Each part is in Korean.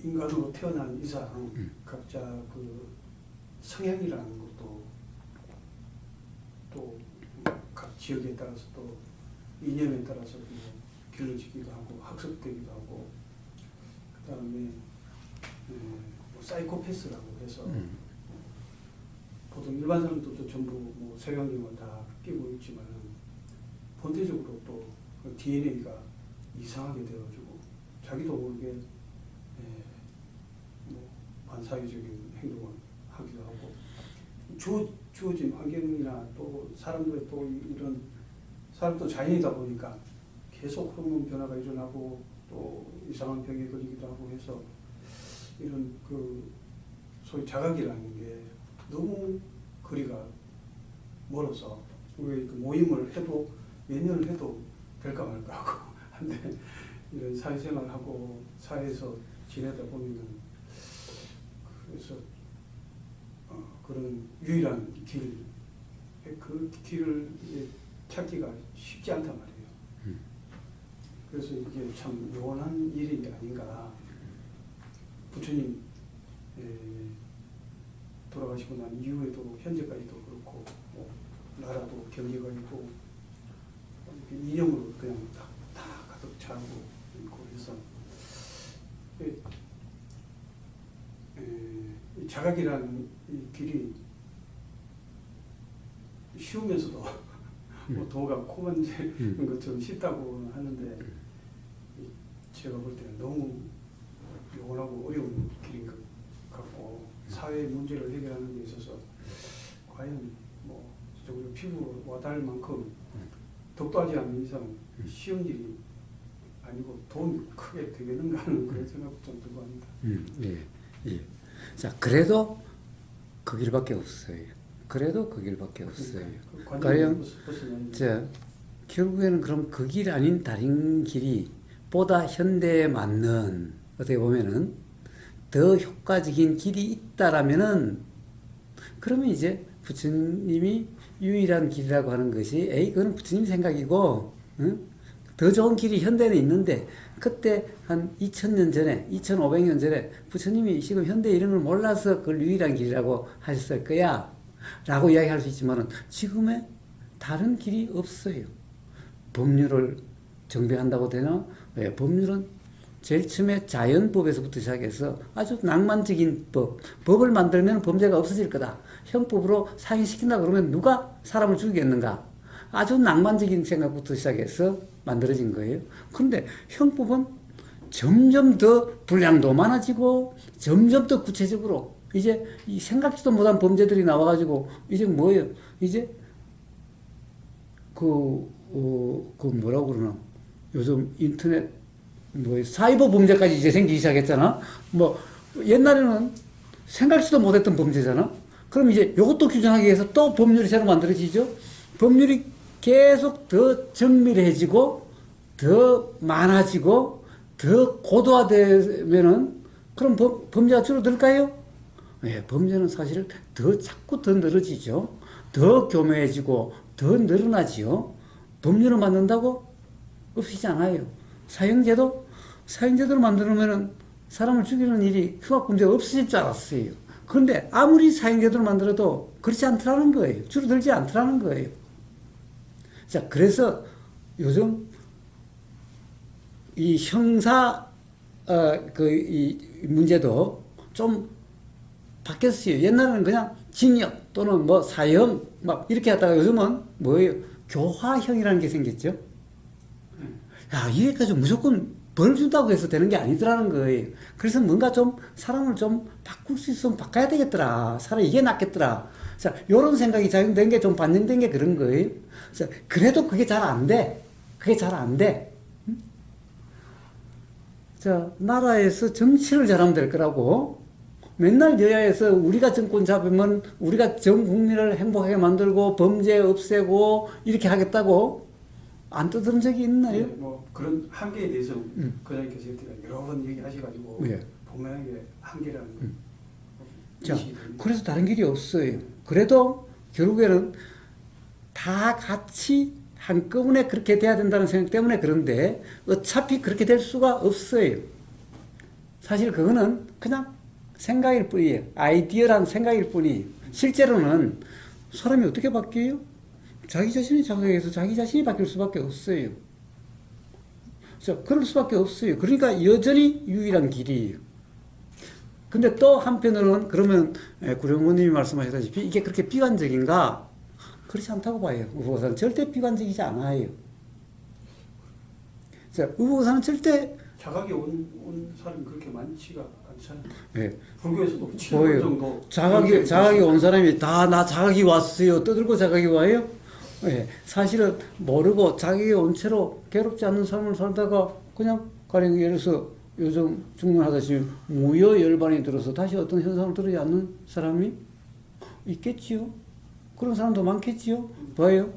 인간으로 태어난 이상 각자 그 성향이라는 것도 또 각 지역에 따라서 또 이념에 따라서 뭐 길러지기도 하고 학습되기도 하고 그 다음에 뭐 사이코패스라고 해서 보통 일반 사람들도 전부 뭐 색안경을 다 끼고 있지만은 본태적으로 또 그 DNA가 이상하게 되어가지고 자기도 모르게 뭐 반사회적인 행동을 하기도 하고 주어진 환경이나 또 사람들의 또 이런 사람도 자연이다 보니까 계속 호르몬 변화가 일어나고 또 이상한 병에 걸리기도 하고 해서 이런 그 소위 자각이라는 게 너무 거리가 멀어서 우리 그 모임을 해도 몇 년을 해도 될까 말까 하고 한데 이런 사회생활하고 사회에서 지내다 보면은 그래서 그런 유일한 길, 그 길을 찾기가 쉽지 않단 말이에요. 그래서 이게 참 영원한 일이 아닌가. 부처님 돌아가시고 난 이후에도 현재까지도 그렇고 뭐 나라도 경계가 있고 이념으로 그냥 다 가득 차고 있고 해서 이 자각이라는 이 길이 쉬우면서도 뭐 도가 코 만지는 것처럼 쉽다고 하는데 제가 볼 때는 너무 영원하고 어려운 길인 것 같고 사회 문제를 해결하는 데 있어서 과연 뭐 우리 피부로 와닿을 만큼 덕도하지 않는 이상 쉬운 일이 아니고 도움이 크게 되겠는가 하는 그런 생각도 좀 들고 합니다. 예. 자, 그래도 그 길밖에 없어요. 그래도 그 길밖에 없어요. 가령, 결국에는 그럼 그 길 아닌 다른 길이 보다 현대에 맞는, 어떻게 보면은, 더 효과적인 길이 있다라면은, 그러면 이제 부처님이 유일한 길이라고 하는 것이, 그건 부처님 생각이고, 응? 더 좋은 길이 현대에는 있는데, 그때 한 2000년 전에, 2500년 전에 부처님이 지금 현대 이런 걸 몰라서 그걸 유일한 길이라고 하셨을 거야. 라고 이야기할 수 있지만은, 지금의 다른 길이 없어요. 법률을 정비한다고 되나? 왜? 법률은 제일 처음에 자연법에서부터 시작해서 아주 낭만적인 법을 만들면 범죄가 없어질 거다. 형법으로 상행시킨다 그러면 누가 사람을 죽이겠는가? 아주 낭만적인 생각부터 시작해서 만들어진 거예요. 그런데 형법은 점점 더 분량도 많아지고 점점 더 구체적으로 이제 이 생각지도 못한 범죄들이 나와가지고 이제 뭐예요? 이제 뭐라고 그러나? 요즘 인터넷 사이버 범죄까지 이제 생기기 시작했잖아. 뭐 옛날에는 생각지도 못했던 범죄잖아. 그럼 이제 이것도 규정하기 위해서 또 법률이 새로 만들어지죠. 법률이 계속 더 정밀해지고 더 많아지고 더 고도화되면은 그럼 범죄가 줄어들까요? 예, 범죄는 사실 자꾸 더 늘어지죠. 더 교묘해지고 더 늘어나지요. 법률을 만든다고 없어지지 않아요. 사형제도를 만들면은 사람을 죽이는 일이 흉악범죄가 없어질 줄 알았어요. 그런데 아무리 사형제도를 만들어도 그렇지 않더라는 거예요. 줄어들지 않더라는 거예요. 자, 그래서 요즘 이 형사 이 문제도 좀 바뀌었어요. 옛날에는 그냥 징역 또는 뭐 사형 막 이렇게 하다가 요즘은 뭐예요? 교화형이라는 게 생겼죠. 야, 이게까지 무조건 벌 준다고 해서 되는 게 아니더라는 거예요. 그래서 뭔가 좀 사람을 좀 바꿀 수 있으면 바꿔야 되겠더라. 차라리 이게 낫겠더라. 자, 요런 생각이 작용된 게 좀 반영된 게 그런 거예요. 자, 그래도 그게 잘 안 돼. 그게 잘 안 돼. 자, 나라에서 정치를 잘하면 될 거라고. 맨날 여야에서 우리가 정권 잡으면 우리가 전 국민을 행복하게 만들고 범죄 없애고 이렇게 하겠다고 안 떠드는 적이 있나요? 네, 뭐 그런 한계에 대해서 그장님께서 여러 번 얘기하셔가지고 분명하게 한계라는 자, 그래서 다른 길이 없어요. 그래도 결국에는 다 같이 한꺼번에 그렇게 돼야 된다는 생각 때문에 그런데 어차피 그렇게 될 수가 없어요. 사실 그거는 그냥 생각일 뿐이에요. 아이디어란 생각일 뿐이에요. 실제로는 사람이 어떻게 바뀌어요? 자기 자신이 자각해서 자기 자신이 바뀔 수밖에 없어요. 자, 그럴 수밖에 없어요. 그러니까 여전히 유일한 길이에요. 근데 또 한편으로는 그러면 구룡모님이 말씀하셨다시피 이게 그렇게 비관적인가? 그렇지 않다고 봐요. 의보고사는 절대 비관적이지 않아요. 자, 의보고사는 절대 자각이 온 사람이 그렇게 많지가 않잖아요. 예, 불교에서도 7번 보여요. 정도 자각이 온 사람이 다 나 자각이 왔어요. 떠들고 자각이 와요? 예, 사실은 모르고 자각이 온 채로 괴롭지 않는 삶을 살다가 그냥 가령 예를 들어서 요즘 중문하다시피 무여 열반이 들어서 다시 어떤 현상을 들지 않는 사람이 있겠지요. 그런 사람도 많겠지요. 봐요.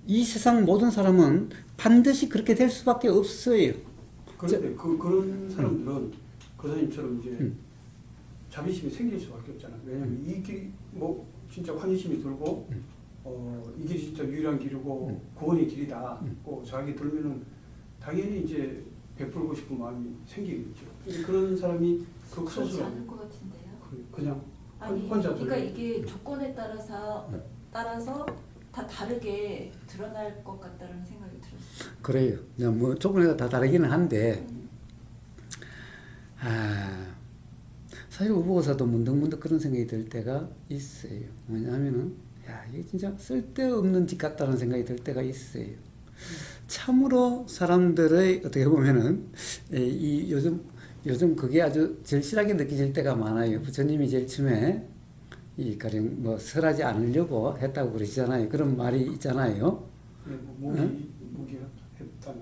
이 세상 모든 사람은 반드시 그렇게 될 수밖에 없어요. 그런데 그런 사람들은 거사님처럼 이제 자비심이 생길 수밖에 없잖아요. 왜냐하면 이 길이 뭐 진짜 환희심이 들고 이게 진짜 유일한 길이고 구원의 길이다. 자기 들면은 당연히 이제 베풀고 싶은 마음이 생기겠죠. 근데 그런 사람이 그렇지 극소수로 않을 것 같은데요. 그냥 아니, 혼자 그러니까 들고. 이게 조건에 따라서 다 다르게 드러날 것 같다는 생각이 들었어요. 그래요. 뭐 조건에 다 다르기는 한데, 사실 우보고사도 문득문득 그런 생각이 들 때가 있어요. 뭐냐면은, 야, 이게 진짜 쓸데없는 짓 같다는 생각이 들 때가 있어요. 참으로 사람들의 어떻게 보면은, 요즘 그게 아주 절실하게 느껴질 때가 많아요. 부처님이 제일 처음에 가령 뭐 설하지 않으려고 했다고 그러시잖아요. 그런 말이 있잖아요. 네, 뭐 무기가 했다는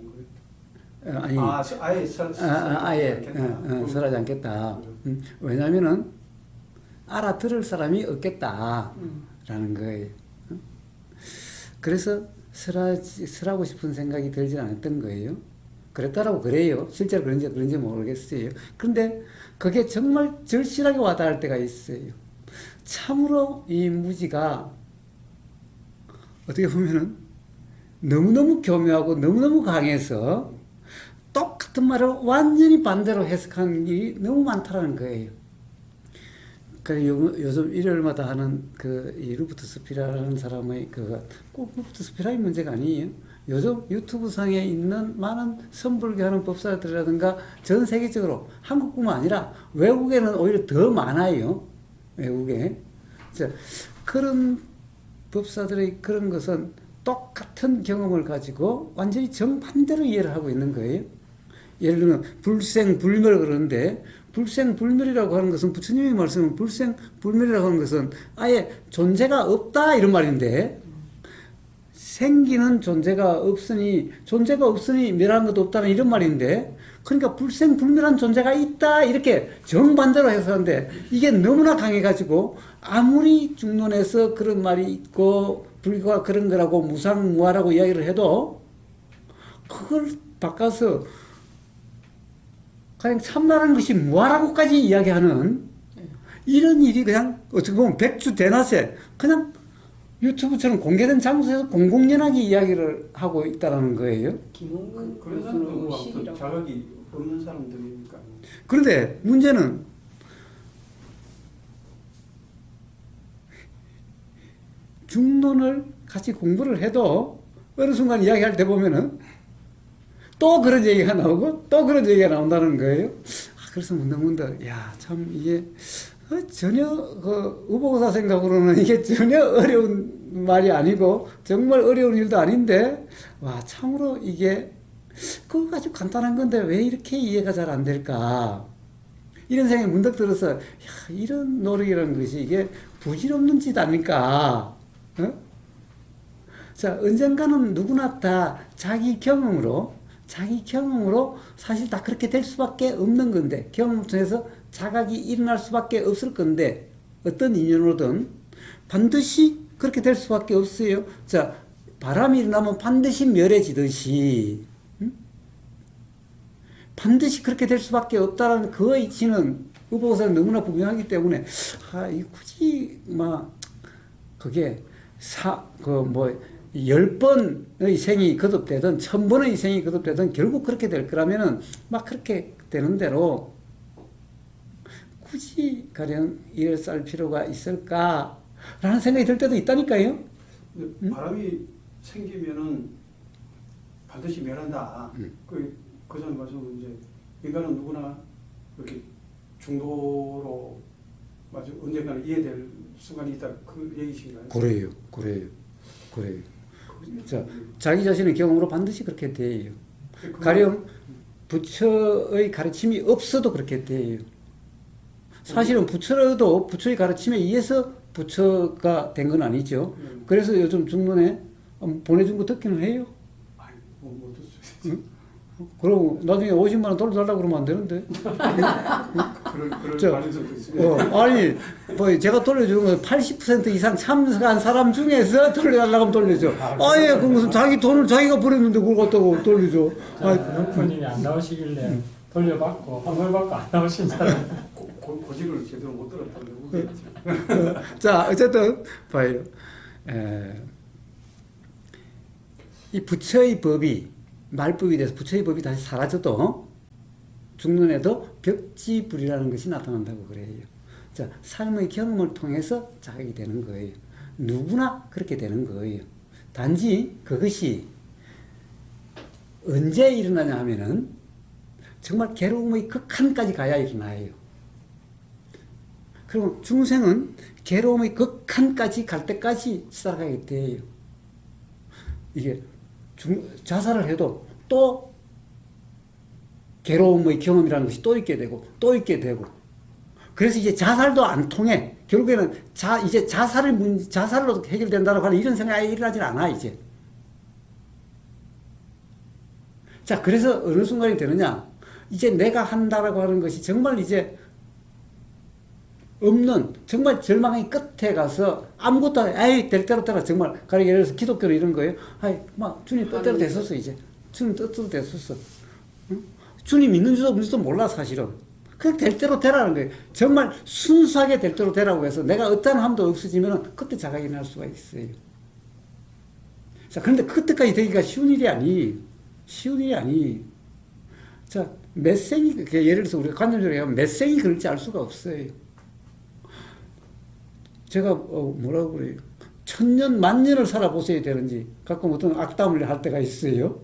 거예요. 아니, 아예 설하지 않겠다. 왜냐면은 알아들을 사람이 없겠다라는 거예요. 그래서 설하고 싶은 생각이 들지 않았던 거예요. 그랬다라고 그래요. 실제로 그런지 모르겠어요. 그런데 그게 정말 절실하게 와닿을 때가 있어요. 참으로 이 무지가 어떻게 보면은 너무너무 교묘하고 너무너무 강해서 똑같은 말을 완전히 반대로 해석하는 일이 너무 많다는 거예요. 요즘 일요일마다 하는 이 루프트 스피라라는 사람의 꼭 루프트 스피라의 문제가 아니에요. 요즘 유튜브 상에 있는 많은 선불교하는 법사들이라든가 전 세계적으로 한국뿐만 아니라 외국에는 오히려 더 많아요. 외국에. 그런 법사들의 그런 것은 똑같은 경험을 가지고 완전히 정반대로 이해를 하고 있는 거예요. 예를 들면 불생불멸 그러는데 불생불멸이라고 하는 것은 부처님이 말씀은 불생불멸이라고 하는 것은 아예 존재가 없다 이런 말인데 생기는 존재가 없으니 멸하는 것도 없다는 이런 말인데 그러니까 불생불멸한 존재가 있다 이렇게 정반대로 해석하는데 이게 너무나 강해가지고 아무리 중론에서 그런 말이 있고 불교가 그런 거라고 무상무화라고 이야기를 해도 그걸 바꿔서 그냥 참나라는 것이 무화라고까지 이야기하는 이런 일이 그냥 어떻게 보면 백주대낮에 그냥 유튜브처럼 공개된 장소에서 공공연하게 이야기를 하고 있다는 거예요. 그런 사람들은 자각이 없는 사람들이니까. 그런데 문제는 중론을 같이 공부를 해도 어느 순간 이야기할 때 보면은 또 그런 얘기가 나오고 또 그런 얘기가 나온다는 거예요. 그래서 문득문득 참 이게 전혀 의보고사 생각으로는 이게 전혀 어려운 말이 아니고 정말 어려운 일도 아닌데 참으로 이게 그거 가지고 간단한 건데 왜 이렇게 이해가 잘 안 될까 이런 생각이 문득 들어서 이런 노력이라는 것이 이게 부질없는 짓 아닐까. 자, 언젠가는 누구나 다 자기 경험으로 사실 다 그렇게 될 수밖에 없는 건데 경험 통해서 자각이 일어날 수밖에 없을 건데 어떤 인연으로든 반드시 그렇게 될 수밖에 없어요. 자, 바람이 일어나면 반드시 멸해지듯이 반드시 그렇게 될 수밖에 없다는 그 이치는 의보고사는 너무나 분명하기 때문에 굳이 그게 10번의 생이 거듭되든 1000번의 생이 거듭되든 결국 그렇게 될 거라면은 그렇게 되는 대로 굳이 가령 일을 쌀 필요가 있을까라는 생각이 들 때도 있다니까요. 근데 바람이 생기면은 반드시 멸한다. 그 전에 말씀 이제 인간은 누구나 이렇게 중도로 맞아 언젠가는 이해될 순간이 있다. 그 얘기신가요? 그래요. 자, 자기 자신의 경험으로 반드시 그렇게 돼요. 가령 부처의 가르침이 없어도 그렇게 돼요. 사실은 부처도 부처의 가르침에 의해서 부처가 된 건 아니죠. 그래서 요즘 중론에 보내준 거 듣기는 해요. 아니, 뭐 어쩔 수 있지. 그럼 나중에 50만 원 돌려달라고 그러면 안 되는데. 그럴 저, 가능성도 있습니다. 아니, 뭐 제가 돌려주는 건 80% 이상 참석한 사람 중에서 돌려달라고 하면 돌려줘. 아예, 그 무슨 자기 돈을 자기가 버렸는데 그걸 갖다가 돌려줘. 그분이 안 나오시길래 돌려받고 환불 받고 안 나오신 사람. 고집을 제대로 못 들었다고. 자, 어쨌든 봐요. 이 부처의 법이 말법이 돼서 부처의 법이 다시 사라져도 중론에도 벽지불이라는 것이 나타난다고 그래요. 자, 삶의 경험을 통해서 자각이 되는 거예요. 누구나 그렇게 되는 거예요. 단지 그것이 언제 일어나냐 하면은 정말 괴로움의 극한까지 가야 일어나요. 그럼 중생은 괴로움의 극한까지 갈 때까지 살아가게 돼요. 이게 자살을 해도 또 괴로움의 경험이라는 것이 또 있게 되고 또 있게 되고, 그래서 이제 자살도 안 통해. 결국에는 이제 자살로 해결된다고 하는 이런 생각이 일어나질 않아 이제. 자, 그래서 어느 순간이 되느냐, 이제 내가 한다라고 하는 것이 정말 이제 없는, 정말 절망의 끝에 가서 아무것도, 에이, 될 대로 되라. 정말, 가령 예를 들어서 기독교는 이런 거예요. 아이, 주님 뜻대로 됐었어, 이제. 주님 뜻대로 됐었어. 응? 주님 믿는 줄도 없는지도 몰라, 사실은. 그냥 될 대로 되라는 거예요. 정말 순수하게 될 대로 되라고 해서 내가 어떠한 함도 없어지면 그때 자각이 날 수가 있어요. 자, 그런데 그때까지 되기가 쉬운 일이 아니. 자, 몇 생이, 예를 들어서 우리가 관념적으로 하면 몇 생이 그럴지 알 수가 없어요. 제가 뭐라고 그래요? 1000년, 10,000년을 살아보셔야 되는지 가끔 어떤 악담을 할 때가 있어요.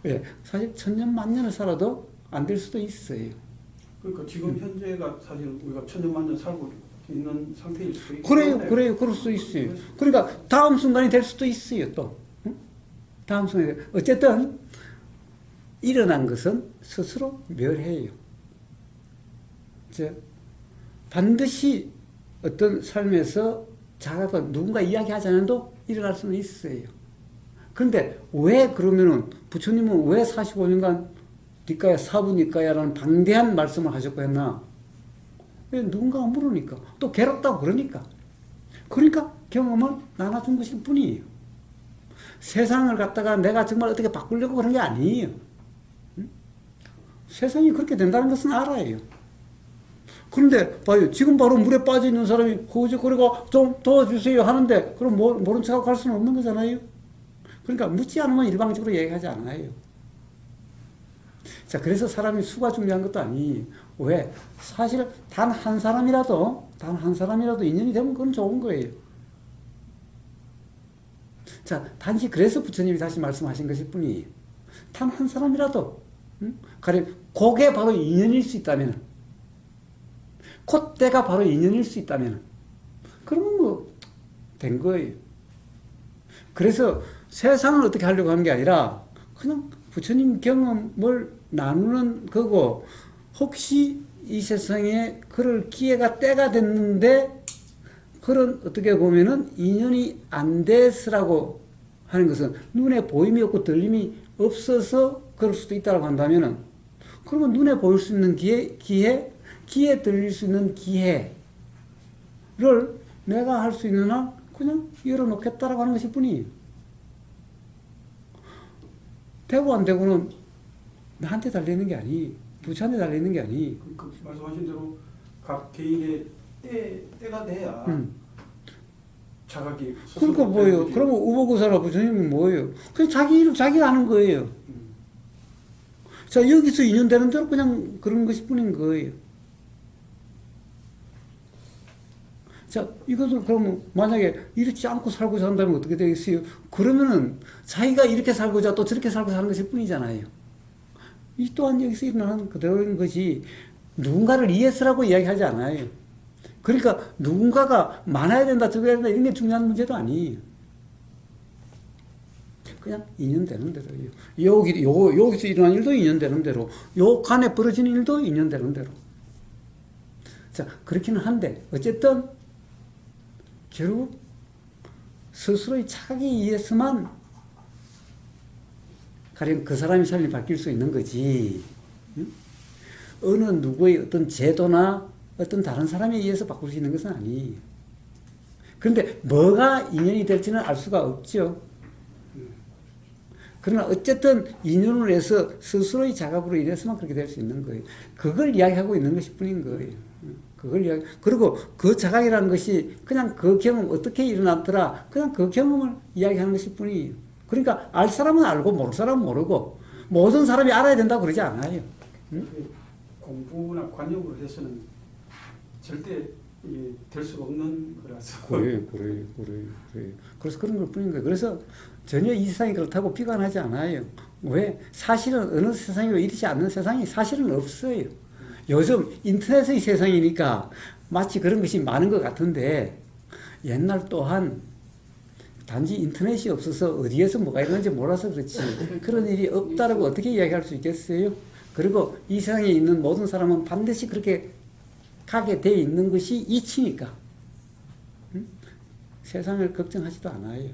예, 사실 1000년, 10,000년을 살아도 안 될 수도 있어요. 그러니까 지금 현재가 사실 우리가 1000년, 10,000년 살고 있는 상태일 수도 있고. 그래요. 그럴 수 있어요. 그러니까 다음 순간이 될 수도 있어요, 또. 응? 다음 순간이. 어쨌든 일어난 것은 스스로 멸해요. 반드시 어떤 삶에서 자가 누군가 이야기하지 않아도 일어날 수는 있어요. 그런데 왜 그러면은 부처님은 왜 45년간 니까야 사부니까야라는 방대한 말씀을 하셨고 했나? 왜 누군가가 물으니까, 또 괴롭다고 그러니까 경험을 나눠준 것일 뿐이에요. 세상을 갖다가 내가 정말 어떻게 바꾸려고 그런 게 아니에요. 응? 세상이 그렇게 된다는 것은 알아요. 그런데 봐요, 지금 바로 물에 빠져 있는 사람이 허우적거리고 좀 도와주세요 하는데 그럼 모른 척하고 갈 수는 없는 거잖아요. 그러니까 묻지 않으면 일방적으로 얘기하지 않아요. 자, 그래서 사람이 수가 중요한 것도 아니에요. 왜? 사실 단 한 사람이라도 인연이 되면 그건 좋은 거예요. 자, 단지 그래서 부처님이 다시 말씀하신 것일 뿐이에요. 단 한 사람이라도, 가령 그게 바로 인연일 수 있다면, 콧대가 바로 인연일 수 있다면, 그러면 된 거예요. 그래서 세상을 어떻게 하려고 하는 게 아니라 그냥 부처님 경험을 나누는 거고, 혹시 이 세상에 그럴 기회가 때가 됐는데 그런 어떻게 보면은 인연이 안 됐으라고 하는 것은 눈에 보임이 없고 들림이 없어서 그럴 수도 있다고 한다면은, 그러면 눈에 보일 수 있는 기회 들릴 수 있는 기회를 내가 할 수 있는 한 그냥 열어놓겠다라고 하는 것일 뿐이에요. 되고 안 되고는 나한테 달리는 게 아니, 부처한테 달리는 게 아니. 그 말씀하신 대로 각 개인의 때가 돼야 자각이. 그러니까 뭐예요? 그러면 우보고사나 부처님은 뭐예요? 그냥 자기 일을 자기가 하는 거예요. 자, 여기서 인연되는 대로 그냥 그런 것일 뿐인 거예요. 자, 이것을 그러면 만약에 이렇지 않고 살고자 한다면 어떻게 되겠어요? 그러면은 자기가 이렇게 살고자 또 저렇게 살고 사는 것일 뿐이잖아요. 이 또한 여기서 일어나는 그대로인 것이 누군가를 이해서라고 이야기하지 않아요. 그러니까 누군가가 많아야 된다, 적어야 된다 이런 게 중요한 문제도 아니에요. 그냥 인연되는 대로요. 여기서 일어난 일도 인연되는 대로, 요 간에 벌어지는 일도 인연되는 대로. 자, 그렇기는 한데 어쨌든 결국 스스로의 착각에 의해서만 가령 그 사람의 삶이 바뀔 수 있는 거지. 응? 어느 누구의 어떤 제도나 어떤 다른 사람에 의해서 바꿀 수 있는 것은 아니에요. 그런데 뭐가 인연이 될지는 알 수가 없죠. 그러나 어쨌든 인연을 해서 스스로의 자각으로 인해서만 그렇게 될 수 있는 거예요. 그걸 이야기하고 있는 것일 뿐인 거예요. 그리고 그 자각이라는 것이 그냥 그 경험 어떻게 일어났더라 그냥 그 경험을 이야기하는 것일 뿐이에요. 그러니까 알 사람은 알고 모를 사람은 모르고 모든 사람이 알아야 된다고 그러지 않아요. 응? 공부나 관념으로 해서는 절대 이게 될 수가 없는 거라서. 그래요. 그래서 그런 걸 뿐인 거예요. 그래서 전혀 이 세상이 그렇다고 비관하지 않아요. 왜? 사실은 어느 세상이고 이렇지 않는 세상이 사실은 없어요. 요즘 인터넷의 세상이니까 마치 그런 것이 많은 것 같은데 옛날 또한 단지 인터넷이 없어서 어디에서 뭐가 있는지 몰라서 그렇지 그런 일이 없다라고 어떻게 이야기할 수 있겠어요? 그리고 이 세상에 있는 모든 사람은 반드시 그렇게 가게 돼 있는 것이 이치니까 세상을 걱정하지도 않아요.